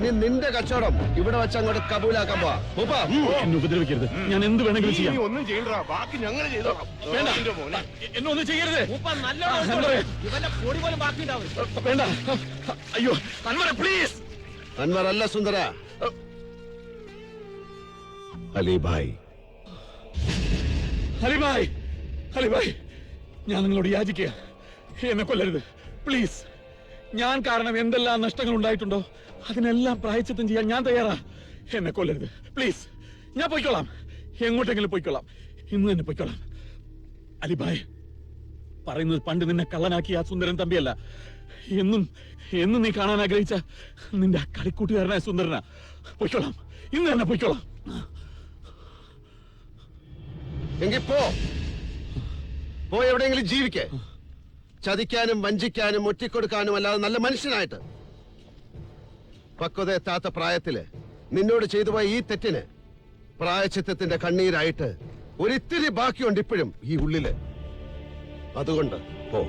ഇനി നിന്റെ കച്ചവടം ഇവിടെ വെച്ച് അങ്ങോട്ട് കബൂലാക്കാൻ പോവാ. എന്നെ ഉപദ്രവിക്കരുത്. ഞാൻ എന്ത് വേണമെങ്കിലും ചെയ്യാം. ഒന്നും ചെയ്യണ്ട, ബാക്കി ഞങ്ങൾ ചെയ്തോളാം. വേണ്ട, എന്നെ ഒന്നും ചെയ്യരുത്. ഇവന്റെ പൊടി പോലും ബാക്കി ഉണ്ടാവും. വേണ്ട. അയ്യോ അൻവർ പ്ലീസ്. അൻവർ അല്ല സുന്ദര, അലിഭായ്. അലിഭായ്, അലിഭായ്, ഞാൻ നിങ്ങളോട് യാചിക്കുക, എന്നെ കൊല്ലരുത് പ്ലീസ്. ഞാൻ കാരണം എന്തെല്ലാം നഷ്ടങ്ങൾ ഉണ്ടായിട്ടുണ്ടോ അതിനെല്ലാം പ്രായശ്ചിത്തം ചെയ്യാൻ ഞാൻ തയ്യാറാ. എന്നെ കൊല്ലരുത് പ്ലീസ്. ഞാൻ പോയിക്കോളാം, എങ്ങോട്ടെങ്കിലും പോയിക്കോളാം, ഇന്ന് തന്നെ പോയിക്കോളാം. അലിഭായ് പറയുന്നത് പണ്ട് നിന്നെ കള്ളനാക്കിയ ആ സുന്ദരൻ തമ്പിയല്ല, എന്നും എന്നും നീ കാണാൻ ആഗ്രഹിച്ച നിന്റെ ആ കളിക്കൂട്ടുകാരനായ സുന്ദരനാ. പോയിക്കോളാം, ഇന്ന് തന്നെ പോയിക്കോളാം. എങ്കിൽ പോ എവിടെയെങ്കിലും ജീവിക്കേ. ചതിക്കാനും വഞ്ചിക്കാനും ഒറ്റിക്കൊടുക്കാനും അല്ലാതെ നല്ല മനുഷ്യനായിട്ട്. പക്വതയെത്താത്ത പ്രായത്തില് നിന്നോട് ചെയ്തു പോയ ഈ തെറ്റിന് പ്രായശ്ചിത്തത്തിന്റെ കണ്ണീരായിട്ട് ഒരിത്തിരി ബാക്കിയുണ്ട് ഇപ്പോഴും ഈ ഉള്ളില്. അതുകൊണ്ട് പോ.